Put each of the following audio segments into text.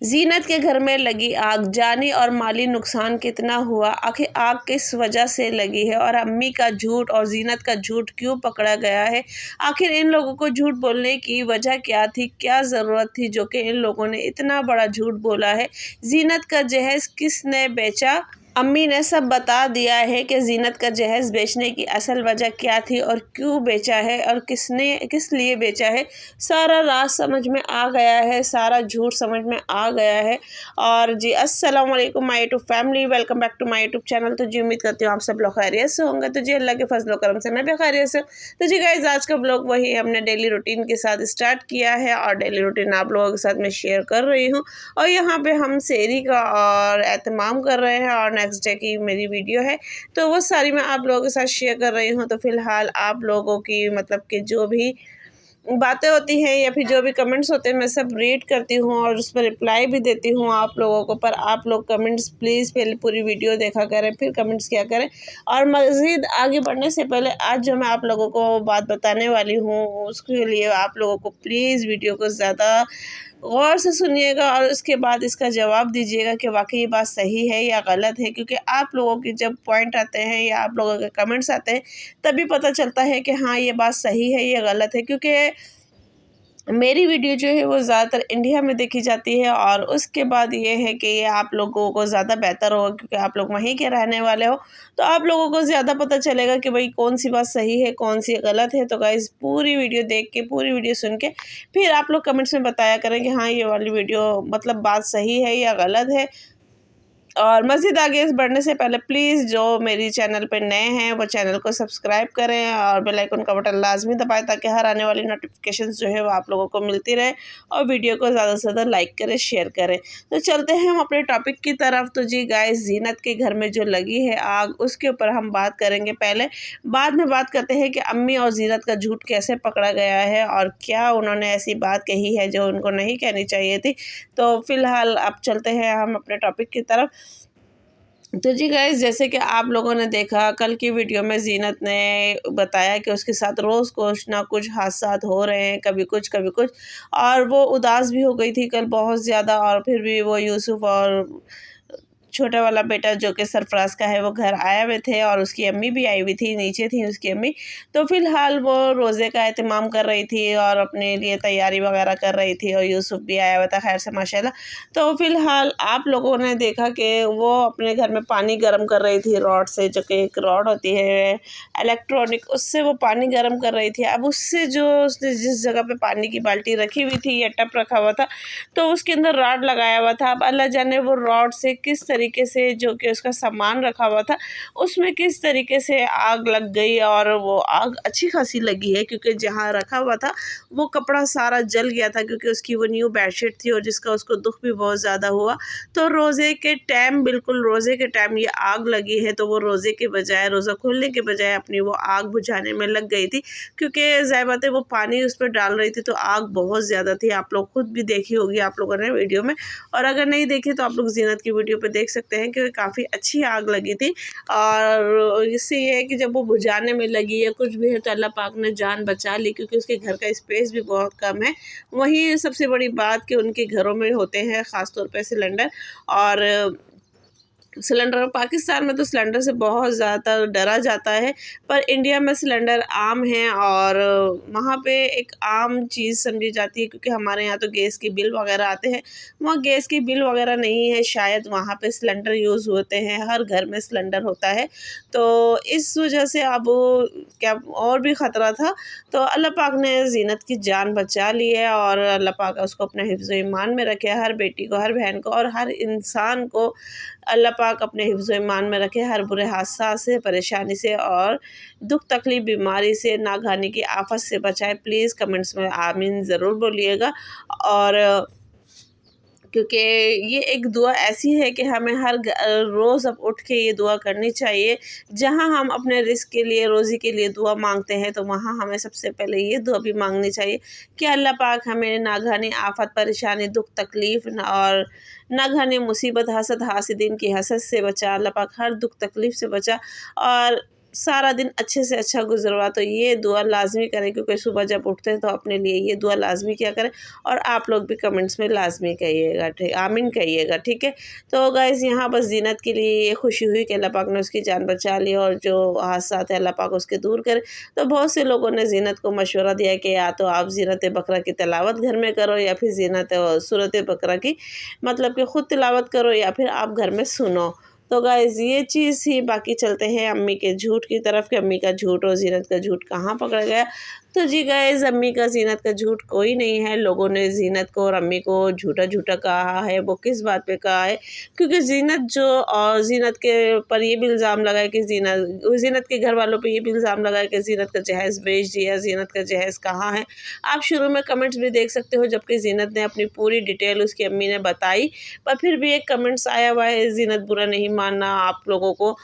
ज़ीनत के घर में लगी आग, जानी और माली नुकसान कितना हुआ, आखिर आग किस वजह से लगी है और अम्मी का झूठ और ज़ीनत का झूठ क्यों पकड़ा गया है। आखिर इन लोगों को झूठ बोलने की वजह क्या थी, क्या ज़रूरत थी जो कि इन लोगों ने इतना बड़ा झूठ बोला है। ज़ीनत का जहेज़ किसने बेचा, अम्मी ने सब बता दिया है कि ज़ीनत का जहेज़ बेचने की असल वजह क्या थी और क्यों बेचा है और किस लिए बेचा है। सारा राज समझ में आ गया है, सारा झूठ समझ में आ गया है। और जी अस्सलाम वालेकुम my YouTube family, welcome back to my YouTube channel. तो जी उम्मीद करती हूँ आप सब लोग खैरियत से होंगे। तो जी अल्लाह के फजल करम से मैं भी खैरियत से। तो जी गाइस आज का ब्लॉग वही हमने डेली रूटीन के साथ स्टार्ट किया है और डेली रूटीन आप लोगों के साथ मैं शेयर कर रही हूँ। और यहाँ पे हम सेहरी का और एहतमाम कर रहे हैं और नेक्स्ट डे की मेरी वीडियो है तो वो सारी मैं आप लोगों के साथ शेयर कर रही हूँ। तो फिलहाल आप लोगों की मतलब कि जो भी बातें होती हैं या फिर जो भी कमेंट्स होते हैं मैं सब रीड करती हूँ और उस पर रिप्लाई भी देती हूँ आप लोगों को। पर आप लोग कमेंट्स प्लीज़ पहले पूरी वीडियो देखा करें फिर कमेंट्स किया करें। और मज़ीद आगे बढ़ने से पहले आज जो मैं आप लोगों को बात बताने वाली हूँ उसके लिए आप लोगों को प्लीज़ वीडियो को ज़्यादा गौर से सुनिएगा और उसके बाद इसका जवाब दीजिएगा कि वाकई ये बात सही है या गलत है। क्योंकि आप लोगों के जब पॉइंट आते हैं या आप लोगों के कमेंट्स आते हैं तभी पता चलता है कि हाँ ये बात सही है या गलत है। क्योंकि मेरी वीडियो जो है वो ज़्यादातर इंडिया में देखी जाती है और उसके बाद ये है कि ये आप लोगों को ज़्यादा बेहतर होगा क्योंकि आप लोग वहीं के रहने वाले हो तो आप लोगों को ज़्यादा पता चलेगा कि भाई कौन सी बात सही है कौन सी गलत है। तो गाइस पूरी वीडियो देख के पूरी वीडियो सुन के फिर आप लोग कमेंट्स में बताया करें कि हाँ ये वाली वीडियो मतलब बात सही है या गलत है। और मज़ीद आगे बढ़ने से पहले प्लीज़ जो मेरी चैनल पे नए हैं वो चैनल को सब्सक्राइब करें और बेल आइकन का बटन लाजमी दबाएं ताकि हर आने वाली नोटिफिकेशंस जो है वो आप लोगों को मिलती रहे। और वीडियो को ज़्यादा से ज़्यादा लाइक करें शेयर करें। तो चलते हैं हम अपने टॉपिक की तरफ। तो जी गाइस ज़ीनत के घर में जो लगी है आग उसके ऊपर हम बात करेंगे पहले, बाद में बात करते हैं कि अम्मी और ज़ीनत का झूठ कैसे पकड़ा गया है और क्या उन्होंने ऐसी बात कही है जो उनको नहीं कहनी चाहिए थी। तो फ़िलहाल अब चलते हैं हम अपने टॉपिक की तरफ। तो जी गाइस जैसे कि आप लोगों ने देखा कल की वीडियो में ज़ीनत ने बताया कि उसके साथ रोज़ कुछ ना कुछ हादसात हो रहे हैं, कभी कुछ कभी कुछ। और वो उदास भी हो गई थी कल बहुत ज़्यादा। और फिर भी वो यूसुफ और छोटा वाला बेटा जो कि सरफराज का है वो घर आए हुए थे और उसकी अम्मी भी आई हुई थी, नीचे थी उसकी अम्मी। तो फ़िलहाल वो रोज़े का एहतमाम कर रही थी और अपने लिए तैयारी वगैरह कर रही थी और यूसुफ भी आया हुआ था खैर से माशाल्लाह। तो फ़िलहाल आप लोगों ने देखा कि वो अपने घर में पानी गर्म कर रही थी रॉड से, जो कि एक रॉड होती है इलेक्ट्रॉनिक, उससे वो पानी गर्म कर रही थी। अब उससे जो उसने जिस जगह पे पानी की बाल्टी रखी हुई थी या टब रखा हुआ था तो उसके अंदर रॉड लगाया हुआ था। अब अल्लाह जाने वो रॉड से किस तरीके से जो कि उसका सामान रखा हुआ था उसमें किस तरीके से आग लग गई। और वो आग अच्छी खासी लगी है क्योंकि जहाँ रखा हुआ था वो कपड़ा सारा जल गया था क्योंकि उसकी वो न्यू बेडशीट थी और जिसका उसको दुख भी बहुत ज़्यादा हुआ। तो रोज़े के टाइम बिल्कुल रोज़े के टाइम ये आग लगी है तो वो रोज़े के बजाय रोज़ा खोलने के बजाय अपनी वो आग बुझाने में लग गई थी क्योंकि ज़ाहिर बात है वो पानी उस पर डाल रही थी तो आग बहुत ज़्यादा थी। आप लोग खुद भी देखी होगी आप लोगों ने वीडियो में, और अगर नहीं देखी तो आप लोग ज़ीनत की वीडियो पे देख सकते हैं कि काफ़ी अच्छी आग लगी थी। और इससे ये है कि जब वो बुझाने में लगी या कुछ भी है तो अल्लाह पाक ने जान बचा ली क्योंकि उसके घर का स्पेस भी बहुत कम है। वहीं सबसे बड़ी बात कि उनके घरों में होते हैं ख़ास तौर पे सिलेंडर। और सिलेंडर पाकिस्तान में तो सिलेंडर से बहुत ज़्यादा डरा जाता है पर इंडिया में सिलेंडर आम है और वहाँ पे एक आम चीज़ समझी जाती है क्योंकि हमारे यहाँ तो गैस की बिल वगैरह आते हैं, वहाँ गैस की बिल वगैरह नहीं है शायद वहाँ पे सिलेंडर यूज़ होते हैं, हर घर में सिलेंडर होता है। तो इस वजह से अब क्या और भी ख़तरा था तो अल्लाह पाक ने ज़ीनत की जान बचा ली है और अल्लाह पाक उसको अपने हिफ्ज़ ईमान में रखे, हर बेटी को हर बहन को और हर इंसान को अल्लाह पाक अपने हिफ्ज़ ईमान में रखे, हर बुरे हादसा से परेशानी से और दुख तकलीफ़ बीमारी से नागहानी की आफत से बचाए। प्लीज़ कमेंट्स में आमीन ज़रूर बोलिएगा। और क्योंकि ये एक दुआ ऐसी है कि हमें हर रोज़ अब उठ के ये दुआ करनी चाहिए। जहाँ हम अपने रिज़्क़ के लिए रोज़ी के लिए दुआ मांगते हैं तो वहाँ हमें सबसे पहले ये दुआ भी मांगनी चाहिए कि अल्लाह पाक हमें नागहानी आफत परेशानी दुख तकलीफ़ और नागहानी मुसीबत हसद हासिदीन की हसद से बचा, अल्लाह पाक हर दुख तकलीफ़ से बचा। और सारा दिन अच्छे से अच्छा गुजरवा। तो ये दुआ लाजमी करें, क्योंकि सुबह जब उठते हैं तो अपने लिए ये दुआ लाजमी किया करें। और आप लोग भी कमेंट्स में लाजमी कहिएगा, ठीक, आमीन कहिएगा, ठीक है। तो गाइज़ यहाँ बस जीनत के लिए ये खुशी हुई कि अल्लाह पाक ने उसकी जान बचा ली और जो हादसा है अल्लाह पाक उसके दूर करे। तो बहुत से लोगों ने जीनत को मशवरा दिया कि या तो आप जीनत बकरा की तिलावत घर में करो, या फिर जीनत सूरत बकरा की मतलब कि ख़ुद तिलावत करो, या फिर आप घर में सुनो। तो गाइज़ ये चीज़ ही। बाकी चलते हैं अम्मी के झूठ की तरफ कि अम्मी का झूठ और जीनत का झूठ कहाँ पकड़ा गया। तो जी गाइज़, अम्मी का जीनत का झूठ कोई नहीं है। लोगों ने जीनत को और अम्मी को झूठा कहा है। वो किस बात पे कहा है? क्योंकि जीनत के पर ये भी इल्ज़ाम लगाया कि जीनत के घर वालों पे ये भी इल्ज़ाम लगाया कि जीनत का जहेज़ बेच दिया। जीनत का जहेज़ कहाँ है? आप शुरू में कमेंट्स भी देख सकते हो, जबकि जीनत ने अपनी पूरी डिटेल उसकी अम्मी ने बताई, पर फिर भी एक कमेंट्स आया हुआ है, जीनत बुरा नहीं मानना आप लोगों को,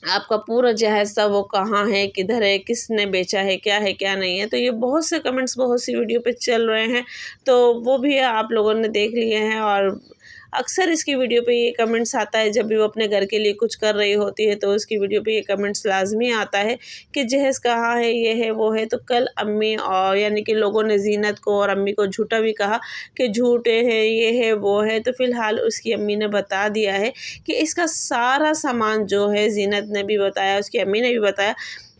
आपका पूरा जहेज़ था वो कहाँ है, किधर है, किसने बेचा है, क्या नहीं है। तो ये बहुत से कमेंट्स बहुत सी वीडियो पे चल रहे हैं, तो वो भी आप लोगों ने देख लिए हैं। और अक्सर इसकी वीडियो पे ये कमेंट्स आता है, जब भी वो अपने घर के लिए कुछ कर रही होती है तो उसकी वीडियो पे ये कमेंट्स लाजमी आता है कि जहेज़ कहाँ है, ये है वो है। तो कल अम्मी और यानी कि लोगों ने जीनत को और अम्मी को झूठा भी कहा कि झूठे हैं, ये है वो है। तो फ़िलहाल उसकी अम्मी ने बता दिया है कि इसका सारा सामान जो है, जीनत ने भी बताया, उसकी अम्मी ने भी बताया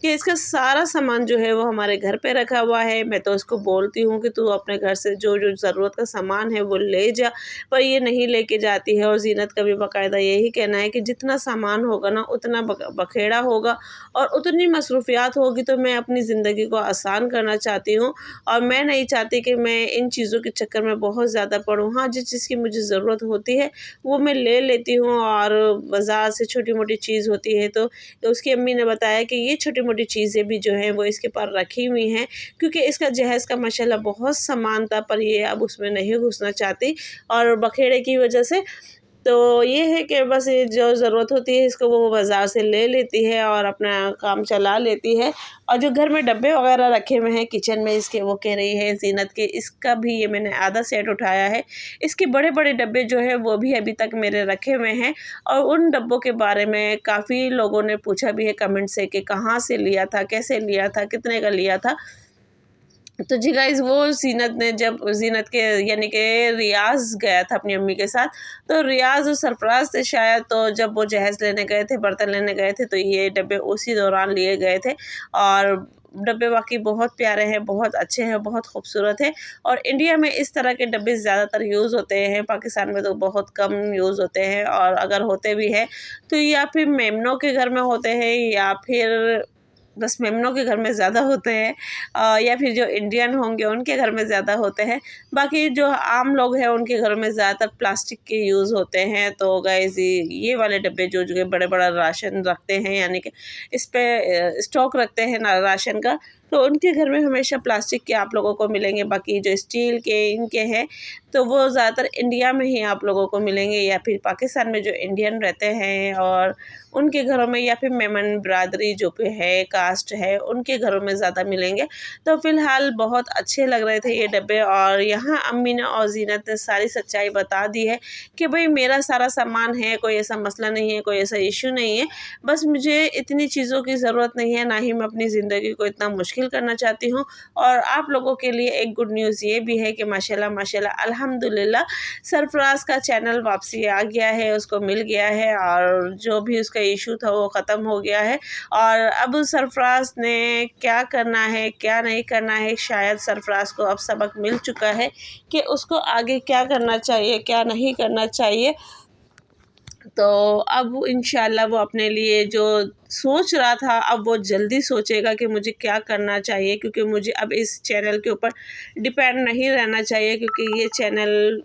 कि इसका सारा सामान जो है वो हमारे घर पे रखा हुआ है। मैं तो उसको बोलती हूँ कि तू अपने घर से जो जो ज़रूरत का सामान है वो ले जा, पर ये नहीं लेके जाती है। और जीनत का भी बाकायदा यही कहना है कि जितना सामान होगा ना उतना बखेड़ा होगा और उतनी मसरूफियात होगी। तो मैं अपनी ज़िंदगी को आसान करना चाहती हूँ और मैं नहीं चाहती कि मैं इन चीज़ों के चक्कर में बहुत ज़्यादा पड़ूँ। हाँ, जिस चीज़ की मुझे ज़रूरत होती है वो मैं ले लेती हूँ, और बाज़ार से छोटी मोटी चीज़ होती है तो उसकी अम्मी ने बताया कि ये छोटी मोटी चीज़ें भी जो हैं वो इसके पास रखी हुई हैं, क्योंकि इसका जहेज़ का माशाल्लाह बहुत सामान था, पर ये अब उसमें नहीं घुसना चाहती और बखेड़े की वजह से। तो ये है कि बस ये जो ज़रूरत होती है इसको वो बाज़ार से ले लेती है और अपना काम चला लेती है। और जो घर में डब्बे वगैरह रखे हुए हैं किचन में इसके, वो कह रही है जीनत के, इसका भी ये मैंने आधा सेट उठाया है। इसके बड़े बड़े डब्बे जो है वो भी अभी तक मेरे रखे हुए हैं। और उन डब्बों के बारे में काफ़ी लोगों ने पूछा भी है कमेंट से कि कहाँ से लिया था, कैसे लिया था, कितने का लिया था। तो जी गाइज़, वो जब जीनत के यानी कि रियाज़ गया था अपनी अम्मी के साथ, तो रियाज़ और सरफराज थे शायद, तो जब वो जहेज़ लेने गए थे, बर्तन लेने गए थे, तो ये डब्बे उसी दौरान लिए गए थे। और डब्बे वाक़ई बहुत प्यारे हैं, बहुत अच्छे हैं, बहुत खूबसूरत है। और इंडिया में इस तरह के डब्बे ज़्यादातर यूज़ होते हैं, पाकिस्तान में तो बहुत कम यूज़ होते हैं, और अगर होते भी हैं तो या फिर मेमनों के घर में होते हैं, या फिर बस मेमनों के घर में ज़्यादा होते हैं, या फिर जो इंडियन होंगे उनके घर में ज़्यादा होते हैं। बाकी जो आम लोग हैं उनके घरों में ज़्यादातर प्लास्टिक के यूज़ होते हैं। तो गाइज़, ये वाले डब्बे जो बड़े बड़ा राशन रखते हैं, यानी कि इस पे स्टॉक रखते हैं ना राशन का, तो उनके घर में हमेशा प्लास्टिक के आप लोगों को मिलेंगे। बाकी जो स्टील के इनके हैं तो वो ज़्यादातर इंडिया में ही आप लोगों को मिलेंगे, या फिर पाकिस्तान में जो इंडियन रहते हैं और उनके घरों में, या फिर मेमन बिरादरी जो पे है, कास्ट है, उनके घरों में ज़्यादा मिलेंगे। तो फ़िलहाल बहुत अच्छे लग रहे थे ये डब्बे, और यहाँ अम्मी ने और जीनत ने सारी सच्चाई बता दी है कि भाई मेरा सारा सामान है, कोई ऐसा मसला नहीं है, कोई ऐसा इशू नहीं है। बस मुझे इतनी चीज़ों की ज़रूरत नहीं है, ना ही मैं अपनी ज़िंदगी को इतना मुश्किल करना चाहती हूँ। और आप लोगों के लिए एक गुड न्यूज़ ये भी है कि माशाल्लाह माशाल्लाह अल्हम्दुलिल्लाह सरफराज का चैनल वापसी आ गया है, उसको मिल गया है, और जो भी उसका इशू था वो ख़त्म हो गया है। और अब सरफराज ने क्या करना है, क्या नहीं करना है, शायद सरफराज को अब सबक मिल चुका है कि उसको आगे क्या करना चाहिए, क्या नहीं करना चाहिए। तो अब इंशाल्लाह वो अपने लिए जो सोच रहा था, अब वो जल्दी सोचेगा कि मुझे क्या करना चाहिए, क्योंकि मुझे अब इस चैनल के ऊपर डिपेंड नहीं रहना चाहिए, क्योंकि ये चैनल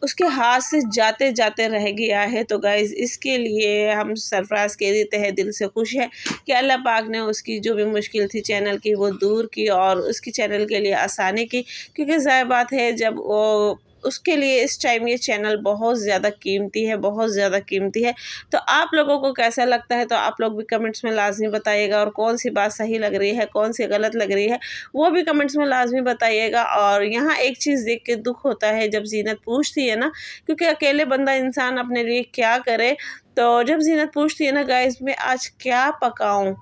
उसके हाथ से जाते जाते रह गया है। तो गाइज़, इसके लिए हम सरफराज के तहे दिल से खुश है कि अल्लाह पाक ने उसकी जो भी मुश्किल थी चैनल की वो दूर की और उसकी चैनल के लिए आसानी की, क्योंकि ज़ाहिर बात है जब वो उसके लिए इस टाइम ये चैनल बहुत ज़्यादा कीमती है, बहुत ज़्यादा कीमती है। तो आप लोगों को कैसा लगता है तो आप लोग भी कमेंट्स में लाज़मी बताइएगा, और कौन सी बात सही लग रही है, कौन सी गलत लग रही है, वो भी कमेंट्स में लाज़मी बताइएगा। और यहाँ एक चीज़ देख के दुःख होता है जब ज़ीनत पूछती है ना, क्योंकि अकेले बंदा इंसान अपने लिए क्या करे, तो जब ज़ीनत पूछती है ना गाइस मैं आज क्या पकाऊँ,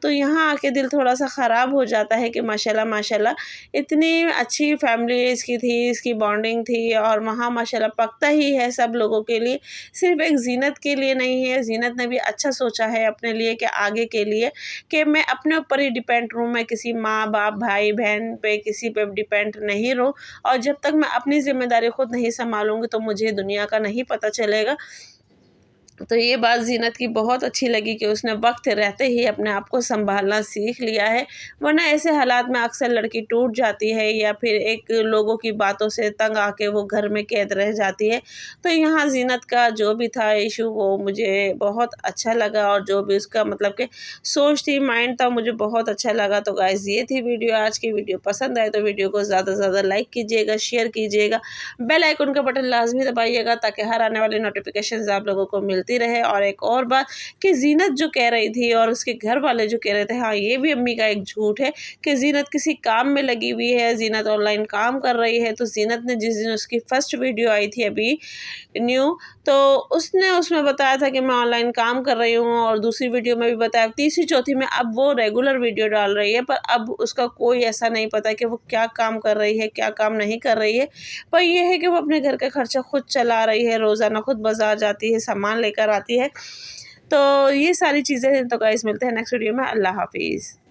तो यहाँ आके दिल थोड़ा-सा ख़राब हो जाता है कि माशाल्लाह माशाल्लाह इतनी अच्छी फैमिली इसकी थी, इसकी बॉन्डिंग थी, और वहाँ माशाल्लाह पकता ही है सब लोगों के लिए, सिर्फ़ एक ज़ीनत के लिए नहीं है। ज़ीनत ने भी अच्छा सोचा है अपने लिए कि आगे के लिए कि मैं अपने ऊपर ही डिपेंड रहूँ, मैं किसी माँ-बाप, भाई-बहन पे किसी पे डिपेंड नहीं रहूँ, और जब तक मैं अपनी ज़िम्मेदारी खुद नहीं सँभालूँगी तो मुझे दुनिया का नहीं पता चलेगा। तो ये बात ज़ीनत की बहुत अच्छी लगी कि उसने वक़्त रहते ही अपने आप को सँभालना सीख लिया है, वरना ऐसे हालात में अक्सर लड़की टूट जाती है या फिर एक लोगों की बातों से तंग आके वो घर में कैद रह जाती है। तो यहाँ ज़ीनत का जो भी था इशू वो मुझे बहुत अच्छा लगा, और जो भी उसका मतलब कि सोच थी, माइंड था, मुझे बहुत अच्छा लगा। तो गाइज़ ये थी वीडियो आज की। वीडियो पसंद आए तो वीडियो को ज़्यादा से ज़्यादा लाइक कीजिएगा, शेयर कीजिएगा, बेल आइकन का बटन लाज़मी दबाइएगा ताकि हर आने वाली नोटिफ़िकेशंस आप लोगों को मिलती रहे। और एक और बात कि ज़ीनत जो कह रही थी और उसके घर वाले जो कह रहे थे, हाँ ये भी अम्मी का एक झूठ है कि ज़ीनत किसी काम में लगी हुई है, ज़ीनत ऑनलाइन काम कर रही है। तो ज़ीनत ने जिस दिन उसकी फर्स्ट वीडियो आई थी अभी न्यू, तो उसने उसमें बताया था कि मैं ऑनलाइन काम कर रही हूँ, और दूसरी वीडियो में भी बताया, तीसरी चौथी में अब वो रेगुलर वीडियो डाल रही है, पर अब उसका कोई ऐसा नहीं पता कि वो क्या काम कर रही है, क्या काम नहीं कर रही है। पर ये है कि वो अपने घर का खर्चा खुद चला रही है, रोज़ाना खुद बाज़ार जाती है, सामान लेकर आती है। तो ये सारी चीज़ें हैं। तो गाइस मिलते हैं नेक्स्ट वीडियो में। अल्लाह हाफ़िज़।